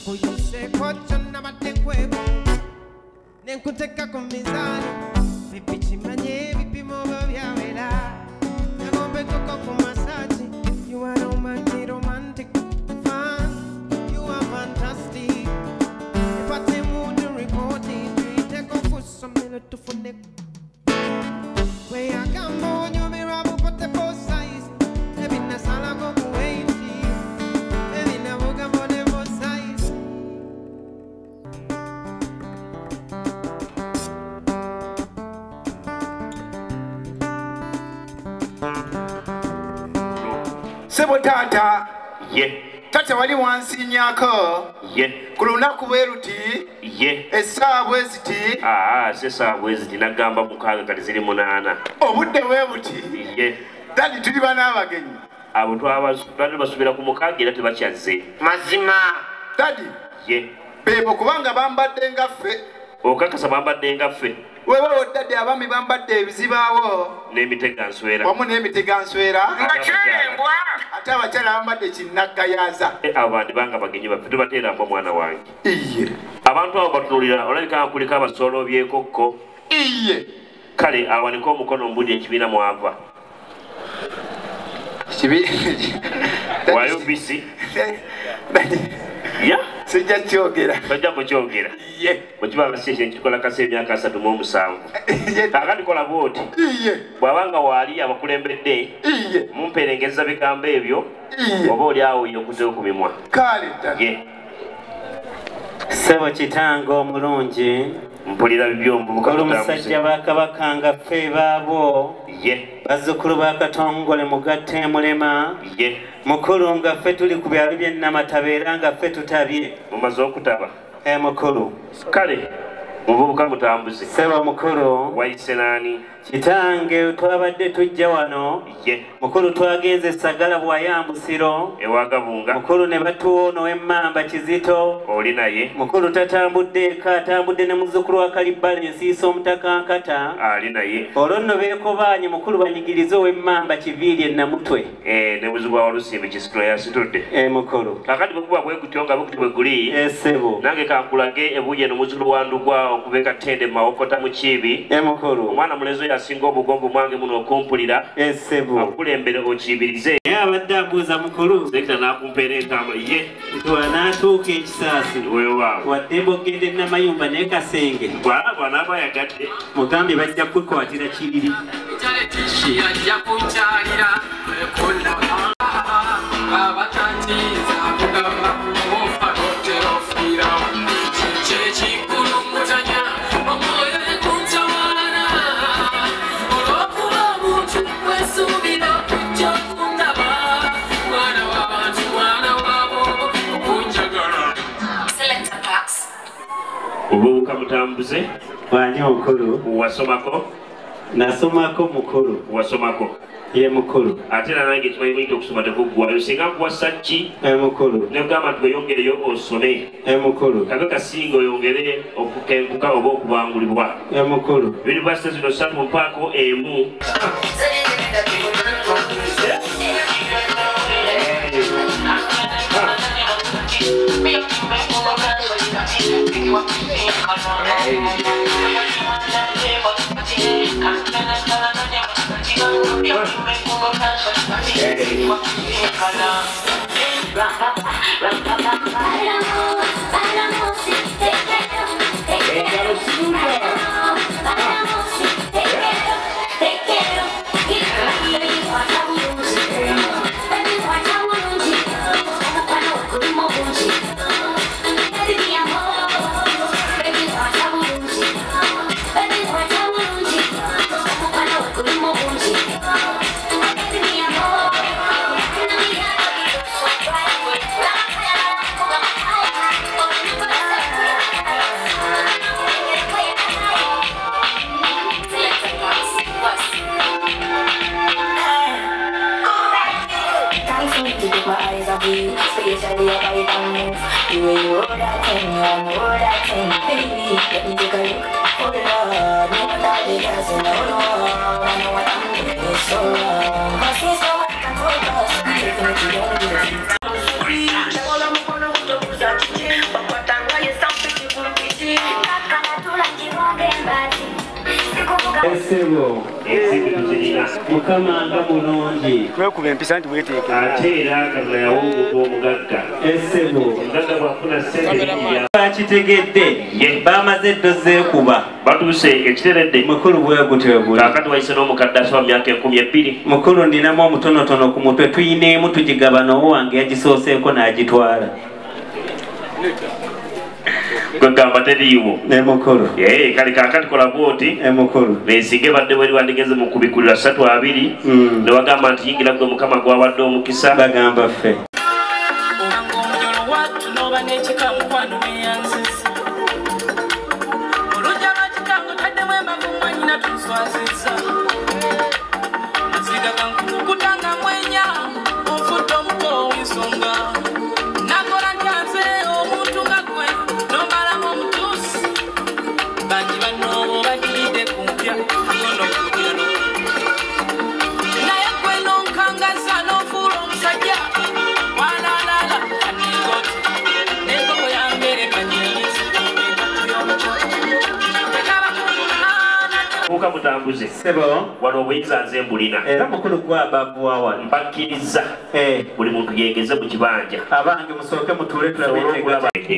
Kuyuse kochona matekwebo Nenkuteka kumizani Vipi chimanye, vipi mobo vyawela Nagombe koko kumasaji You are romantic fun You are fantastic Ipate mood reporting Tuite kufuso mele tufune Kwe agambo nyumi rabu pote both sides Ebi nasala goku weiti Ebi nabuga mone both sides Sebo tata Ye Tata wali wansi nyako Ye Kulunaku weruti Ye Esa weziti sesa weziti nagamba mukaga kati ziri munana Obudde webuti Ye Dadi tuli bana abagenyi abo twali basubira ku mukaga era tebakyaze mazima Dadi Ye bebo kubanga bambadde ngaffe okakasa bambadde ngaffe wewe dadi abami bambadde ebizibaawo n'emitega nswera wamu n'emitega nswera nga kyembwa ate abakyala bambadde kinnaggayaza abo bandi banga bagenyi baffe tubateerambwa mwana wange iye abantu abo batunuulira olabika kuliko abasolo byekokko iye kale awanika omukono mbuli ekibiina mwava wayo bisi ya sijja kyogera bajja kukyogera ye bwekiba baseshe nkikola kasa emyaka 37 kakati kola bwoti iye bwabanga waali abakulembedde iye mumperengeza bigambo ebyo oba oli awo yokutewo ku mimwa kale ye Sebo kitango omulungi mpulira byombuka omusajja bakabaka nga ffe baabo ye bazzukulu ba Katongole mugatte mulema ye mukulu nga ffe tuli ku byalo by'e Namataba era nga ffe tutabye mumaze okutaba mukulu kale muvubuka mutambuze Sebo mukulu wayise naani kitange twabadde tujja wano ye mukulu twagenze Sagala bwayambusiro ewagabunga mukulu ne batuwono w'emmamba Kizito oli naye mukulu tatambudde eka atambudde ne muzzukulu wa Kalibala ensiisa omutakankata ali naye olwo nno beekobaanye mukulu banyigirize ow'emmamba Kiviiri e Namutwe ne buzibwa walusimbi kisitula yasitudde mukulu kakati bwekuba bwekutyo nga bukuti bwe guli Sebo nange kankulage ebuye n'omuzukulu wa Ndugwa okubeka Ttende Mawokota mu Kiibi mukulu omwana mulezo yasinga obugombo mwange muno okumpulira Sebo akulembere okiyibirize abadde abuuza mukulu sekita n'akumpeera entambula ye n'atuuka ekisaasi weewaawo waddembe ogenda e Namayumba naye Kasenge bw'anaaba yagadde mugambye bajja kukwatira Kiriri obubuka mutambuze wani mukulu wasomako nasomako mukulu wasomako ye mukulu ate era nange kimanyi okusoma tekuggwayo singa nkuwasa ki mukulu negamba nti weyongereyo osome mukulu kabe kasinga oyongere okukenkuka oba okubangulibwa mukulu yunivasite zino 3 mpaako emu Especially if I don't move. The way you hold that thing, hold that thing, baby. Let me take a look. Hold it up, me and all the girls in the whole world. I know what I'm doing is so wrong. But since no one can focus, definitely don't do it. Esebo. Ensimbi tuzirina. Mukama nga mulungi. Twekuba empisa nti weeteeke. Ate era Katonda yawa omuntu omugagga. Esebo. Omugagga bw'afuna ssente nnyingi. Bakitegedde. Bamaze eddoze kuba. Batuuse ekiteredde. Mukulu bwe gutyo buli. Kaakati wayise n'omukadde asoma myaka 12. Mukulu ndinamu omutonotono ku mutwe tuyineemu tugigabana owange yagisooseeko n'agitwala. Kwegamba teriiwo. Ne mukulu. Kale kaakati kola bw'oti. Mukulu. Beesige badde bweri wandigeze mu kubikulira 3-2. Ne wagamba nti yingira gwe Mukama gwawadde omukisa. Bagamba ffe. Mutambuze. Sebo. Wano obuyinza nze mbulina. Era mukulu gwabavuwa wano. Mbakkiriza. Buli muntu yengeze mu kibanja. Abange musooke mutuule tulabe.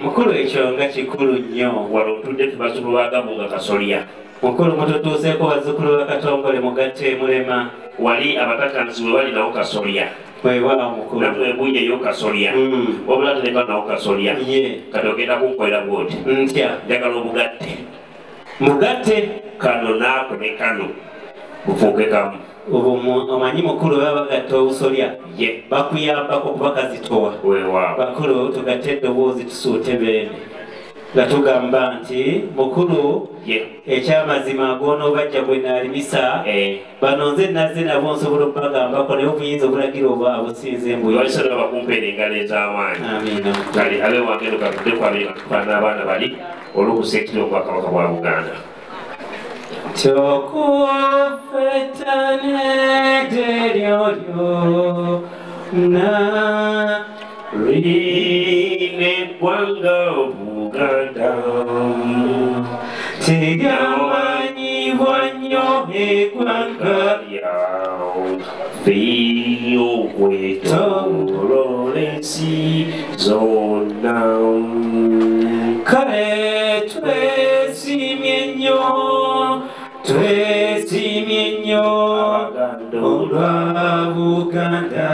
Mukulu ekyo nga kikulu nnyo. Wano otudde tubazukulu ba Gamunga Kasolya. Mukulu mututuuseeko bazzukulu ba Katongole Mugatte Mulema. Wali abatakanzi we bali nawo Kasolya. Weewaawo mukulu. Namwe ebunyeyo Kasolya. Wabula tereka nawo Kasolya. Kati ogenda kunkolera bw'oti. Ntya. Njagala obugatte. Mugatte. Kano naako ne kano bufuuke kamu. Omanyi mukulu baba bagatta obusolya. Bakuyambako kuba kazitowa. Weewaawo. Bakulu tugatte eddoboozi tusuute beene. Nga tugamba nti mukulu ekyamazima agonoobajja gwe naalimisa bano nze nazze nabo nsobola okubagambako naye obuyinza obulagira oba abusinze embuyi. Walisana bakumpeera engalo ez'amaanyi. Kale abe wange no katudde kwabiri katufaana abaana bali olw'okuseekira obwakabaka bwa Buganda. Tokufetane deryoyo na rine gwanga Buganda tegamanyibwa nnyo eggwanga ffe okwetooloola ensi zonna. Kale twesimye nnyo olwa Buganda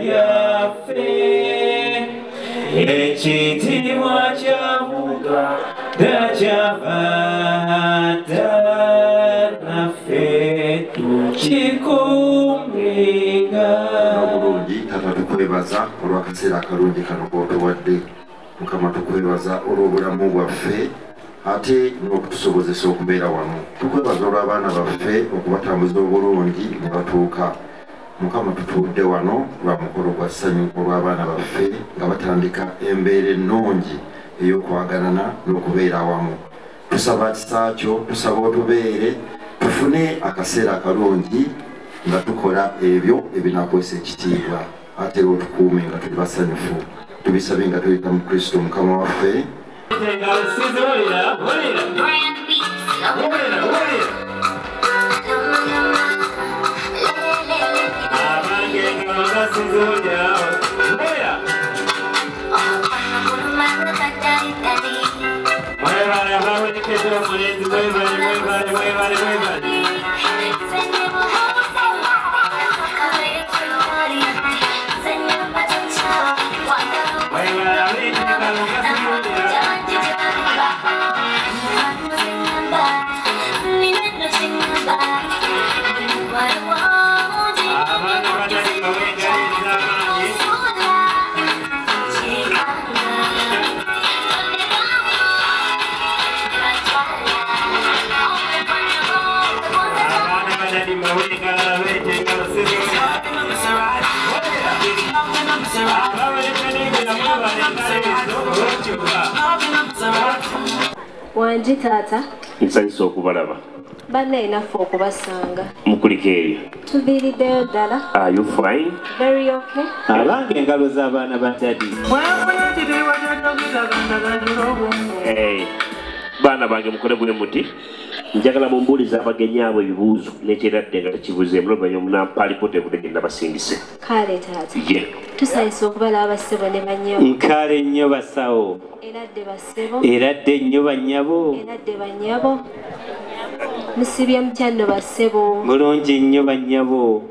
yaffe. Ekitiibwa kya Buganda kyabadda naffe tukikuumenga. Obulungi Taata tukwebaza olw'akaseera akalungi kano k'otuwadde. Mukama tukwebaza olw'obulamu bwaffe ate n'okutusobozesa okubeera wano. Tukwebaza olw'abaana baffe okubatambuza obulungi ne batuuka. Mukama tutudde wano lwa mukolo gwa ssanyu olw'abaana baffe nga batandika embeera ennungi ey'okwagalana n'okubeera awamu. Tusaba kisa kyo, tusaba otubeere tufune akaseera akalungi nga tukola ebyo ebinaakwesa ekitiibwa ate era otukuume nga tuli basanyufu. Tubisabe nga tuyita mu Kristo Mukama waffe. Wanji taata. Nsanyusa okubalaba. Banne inaffe okubasanga. Mukuliko eyo. Tuviiriddeyo ddala. Are you fine? Very okay. Abange engalo z'abaana ba Daddy. Baana bange mukole bwe muti. njagala mumbuuliza abagenyi abo ebibuuzo n'ekyeradde nga tekibuzeemu luvanyuma munampalipoota evudde gye nabasingise. Kale taata. Ye. Tusanyusa okubalaba bassebo ne bannyabo. Nkale nnyo basawo. Eradde bassebo. Eradde nnyo bannyabo. Eradde bannyabo. Musibye mutya nno bassebo. Mulungi nnyo bannyabo.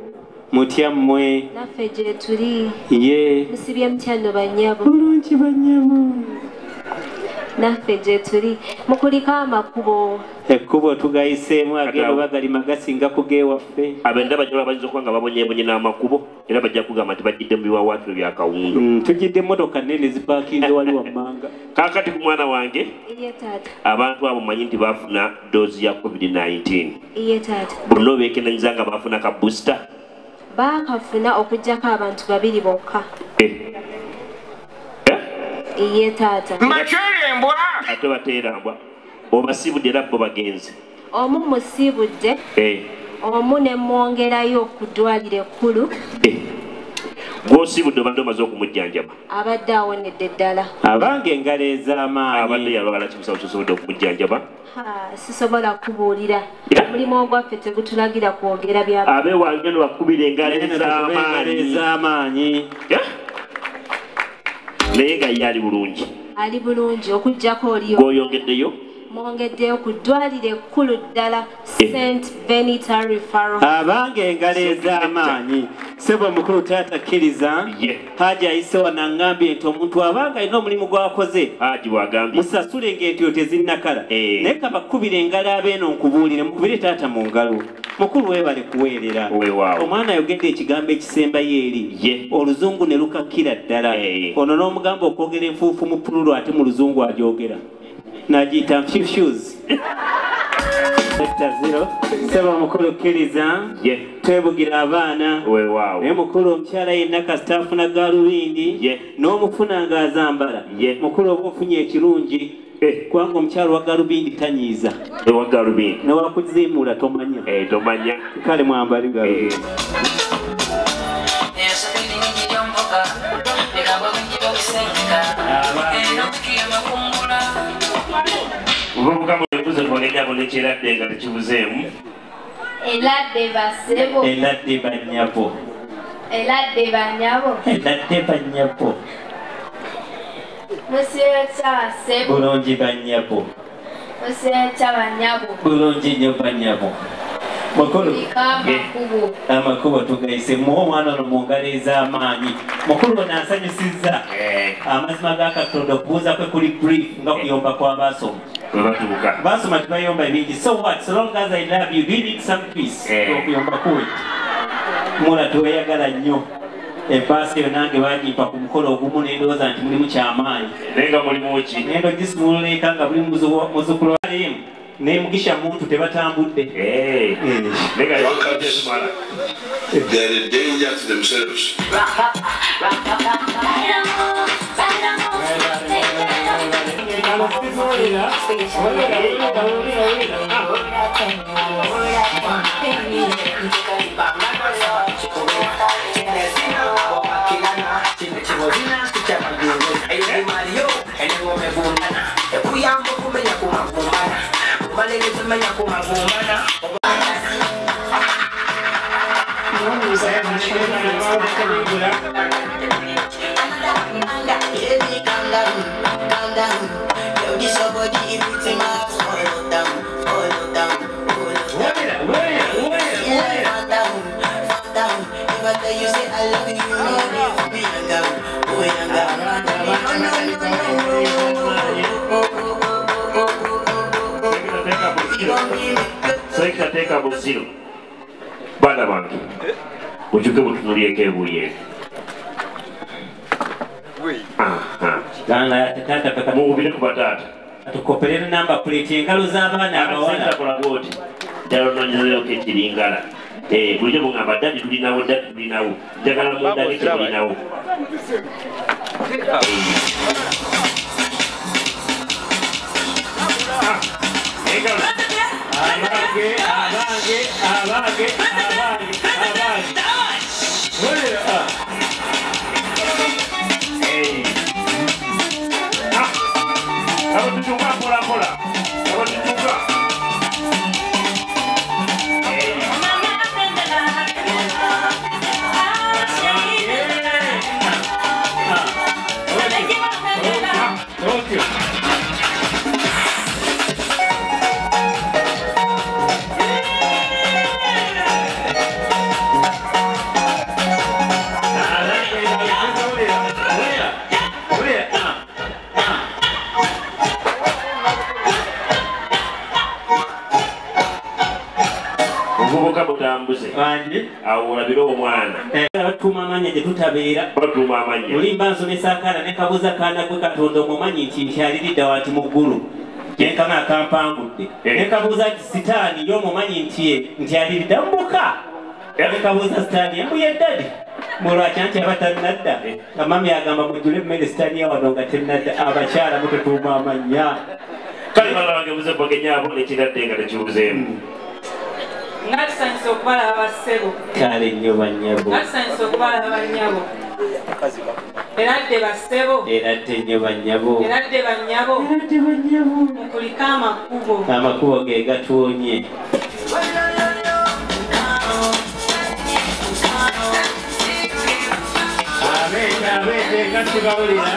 Mutya mmwe. Naffe gye tuli. Ye. Musibye mutya nno bannyabo. Mulungi bannyabo. Naffe gye tuli. Mukuliko amakubo. Ekkubo tugayiseemu agenda bagali magasinga kugeewaffe. Abenda bajja bayinza okuba nga babonyeebonye n'amakubo era bajja kugamba nti bajjidde mu biwawaatiro bya kawundo. Tujjidde emmotoka nnene zipaakinze wali wammanga. Kaakati ku mwana wange Iye taata. abantu abo manyi nti baafuna doozi ya COVID-19. Iye taata. Bonna obeekenenyiza nga baafuna ka booster. Baakafuna okuggyako abantu 2 bokka. Iye taata. Mbakyerembwa! Ate bateerambwa. Obasiibudde era bo bagenzi. Omu musiibudde. Omu ne mwongerayo ku ddwaliro ekkulu. Gw'osiibudde obadde omaze okumujjanjaba. Abadde awonedde ddala. Abange engalo ez'amaanyi. Abadde yalwala kimusawo kyosobodde okumujjanjaba. Sisobola kubuulira. Omulimu ogwaffe tegutulagira kwogera by'abantu. Abe wange no bakubira engalo ez'amaanyi. Naye nga ye ali bulungi. Ali bulungi okuggyako oliyo. Gw'oyongeddeyo? Mwongeddeyo ku ddwaliro ekkulu ddala St. Benita Referral. Abange engalo ez'amaanyi. Ssebo mukulu taata kkiriza. Haaji ayise wanaŋŋambye nti omuntu abanga alina omulimu gw'akoze. Haaji bw'agambye. Musasule ng'entyo tezinnakala. Naye kabakubira engalo abeeno nkubuulire mukubire taata mu ngalo. Mukulu weebale kuweerera. Omwana ayogedde ekigambo ekisembayo eri. Oluzungu ne lukakkira ddala. Ono n'omugamba okwogera enfuufu mu pululu ate mu luzungu agyogera. Najiyita nfyufyuzi. Ssebo mukulu kkiriza. Twebugira abaana. Naye mukulu omukyala yenna kasita afuna galubindi n'omufuna ng'azambala. Mukulu oba ofunye ekirungi kubanga omukyala wa galubindi tanyiiza. Ewa galubindi. Newakuziimuula tomanya. Tomanya. Kale mwambali galubindi. Mukama ebuze kubagenyabo n'ekyeradde nga tekibuzeemu. Eradde bassebo. Eradde bannyabo. Eradde bannyabo. Eradde bannyabo. Musiyetya bassebo. Bulungi bannyabo. Musiyetya bannyabo. Bulungi nnyo bannyabo. Mukulu. Amakubo tugayise muwa omwana ono mu ngalo ez'amaanyi. Mukulu ono ansanyusizza. Amazima ga Katonda okubuuza kwe kuli brief nga kuyomba kw'abaasoma. Baasoma tebayomba bingi. So what? So long as I love you, do you need some peace? Okuyomba kuwe. Mula tuweyagala nnyo. Epaasi eyo nange baagimpa ku mukolo ogumu n'endowooza nti mulimu ky'amaanyi. Naye nga mulimu ki? Nendo gisimululeka nga buli muzzukulu walimu. Ne Mugisha muntu tebatambudde. There is danger to themselves. Teeka buziro baana bange mukyuke mutunulyeko ebuyeeri mububire ku bataata tukopelere namba plate engalo z'abaana abawala bwoti ddala ononyezereko ekiringala bulijjo bugamba ddadi tulinawo njagala mundage kyetulinawo Muvubuka mutambuze. Awo olabira omwana. Batuma amanya gye tutabeera. Batuma amanya. Olimba nsomesa akaana ne kabuuza kaana gwe Katonda omumanyi nti nkyaliridda wati mu ggulu. Yenkana akampangudde. Ne kabuuza sitaani y'omumanyi nti aliridda mbuka. Ne kabuuza sitaani embuye ddadi. Mulwaki anti aba tannadda. Mami agamba mujjule emmere sitaani yawano nga tennadda. Abakyala mutetuuma amanya. Kale bala wange buze bagenyaabo nekiradde nga tekibuzeemu. Ngatusanyusa okubalaba bassebo. Kale nnyo bannyabo. Ngatusanyusa okubalaba bannyabo. Eradde bassebo. Eradde nnyo bannyabo. Eradde bannyabo. Eradde bannyabo. Mukuliko amakubo. Amakubo ge gatuwonye. Abete ngatibawulira.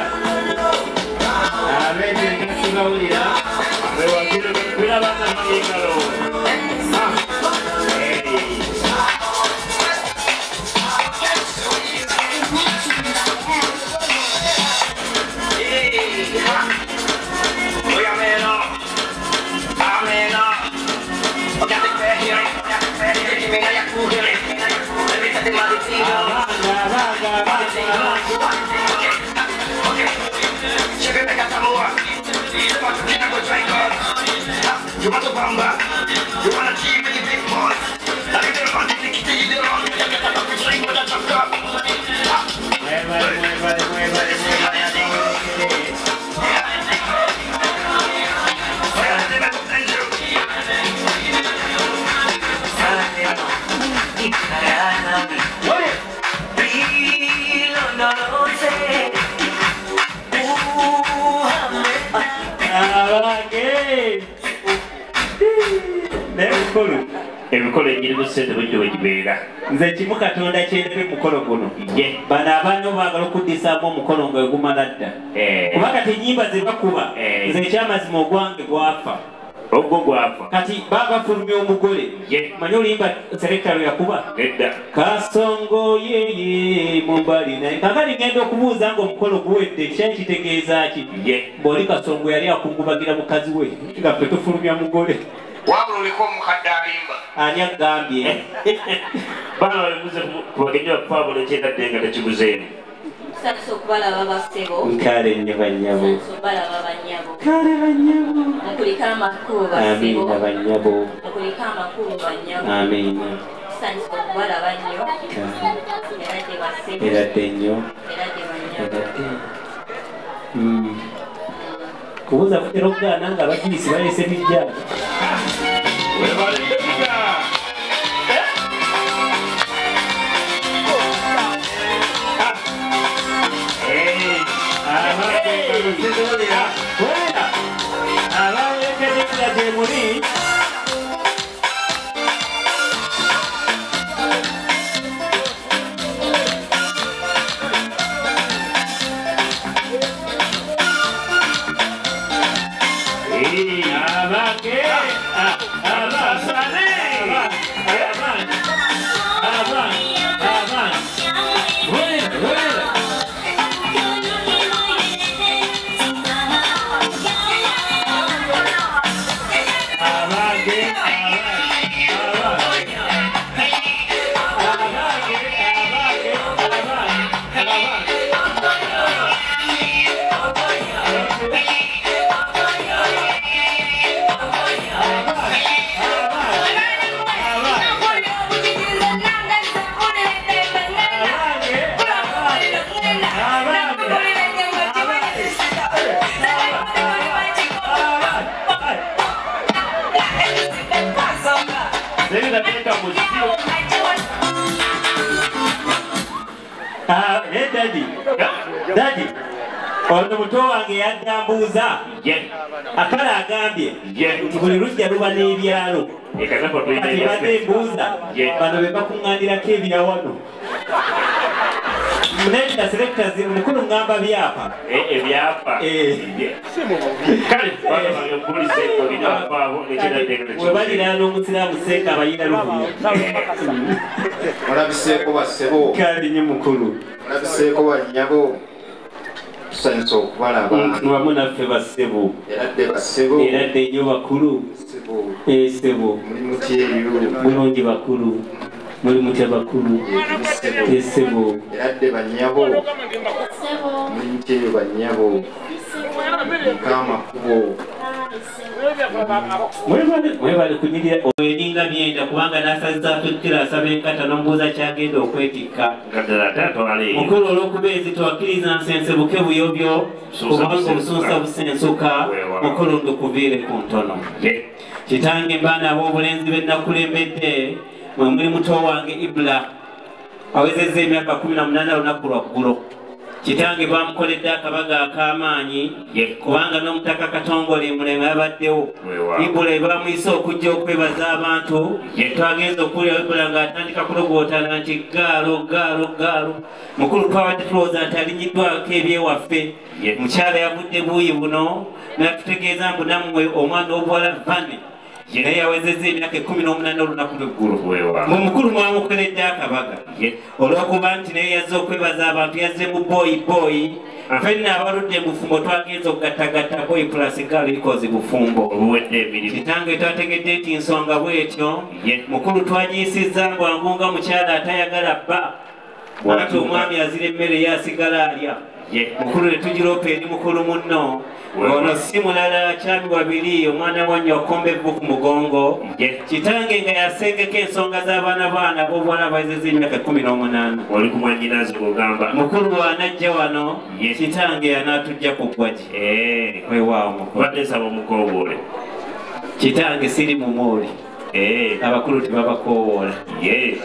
Abete ngatibawulira. Abewakire bekwira bana mayengalo. You want to bamba? You want to keep it big boy? I think they're on the ticket to you. They're on the ticket to drink with a chunk up. Ebikolo engirimu ssente bujjo bwe gibeera. Nze kimu Katonda kyendebe mukolo guno. Bano abaana baagala okuddisaamu omukolo nga gumala dda. Kubanga tenyimba ze bakuba nze ekyamazima ogwange gwafa. Ogwo gwafa. Kati baabafulumya omugole. Manyi oluyimba selekta lwe yakuba? Edda. Kasongo yeye mumbali naye. Kakali ngenda okubuuza nga omukolo guwedde kyali kitegeeza ki? Bw'oli Kasongo yali akungubagira mukazi we nga ffe tufulumya mugole. Wabula oliko omukadde alimba. Ani agambye? Bana babibuze kubagenyi bakufaabo nekyetadde nga tekibuzeemu. Tusanyusa okubalaba bassebo. Kale nnyo bannyabo. Tusanyusa okubalaba bannyabo. Kale bannyabo. Mukuliko amakubo bassebo. Amiina bannyabo. Mukuliko amakubo bannyabo. Amiina. Tusanyusa okubalaba nnyo. Eradde bassebo. Eradde nnyo. Eradde bannyabo. Kubuuza kutera okugaana nga abajulisi baleese bijjaago. Daddy, ono muto wange yaddambuuza akala agambye nti buli lujja luba n'ebyalo kati badembuuza bano be bakuŋŋaanirako ebyawano Munenda selectors mukulu ngamba byapa ebyapa kale bano polisi kolina babo nekirate webalira n'omusiraamu senga abayina lubuya olabiseeko bassebo kale nnyo mukulu olabiseeko bannyabo tusanyusa okubalaba wamu naffe bassebo eradde bassebo eradde nnyo bakulu Sebo mulungi bakulu muri mutya bakulu Sebo eradde banyabo muri mutyeyo banyabo mukama kubo mwebale kunyirira oweninga byenda kubanga nasaza tutira asabe enkata n'ombuuza kyagenda okwetikka mukulu olw'okubeezi twakkiriza nsense buke buyobyo kubanga obusunsa busensuka mukulu ndukuviire ku ntono kitange mbaana ab'obulenzi bennakulembedde mwe muli muto wange Ibula awezezza emyaka 18 lunaku lwaggulo kitange bamukoledde akabaga ak'amaanyi kubanga n'omutaka Katongole mulema yabaddewo Ibula bamuyise okujja okwebaza abantu twagenza okuwulira Ibula ng'atandika kulogootana nti gaalo mukulu twabadde tulowooza nti alinyiddwako ebyewaffe mukyala yavudde buuyi buno natutegeeza mbu nammwe omwana w'obuwala Vane naye yawezezza emyaka 18 olunaku lw'eggulu mumukulu mwamukoledde akabaga olw'okuba nti naye yazze okwebaza abantu yazze mu boyi ffenna abaludde mu bufumbo twagenza okugattagatta boyi plus girl equals bufumbo kitange twategedde nti nsonga bwetyo mukulu twagiisizza ngwangunga mukyala atayagala bba ati omwami azira emmere yasigala alya mukulu netugiropa eri mukulu munno ono si mulala kyami wabiri omwana wanyo okomba evvu ku mugongo kitange nga yasengeko ensonga z'abaana b'obuwala bayezezza emyaka 18 oli kumwanyinazi kugamba mukulu wanajja wano kitange anaatujja ku ggwagi wewaawo mukulu badde nsaba omukoowole kitange siri mumuuli abakulu tebabakoowoola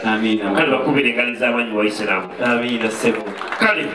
amiina kale bakubira engali z'abanyi wa Isiraamu amiina ssebo kale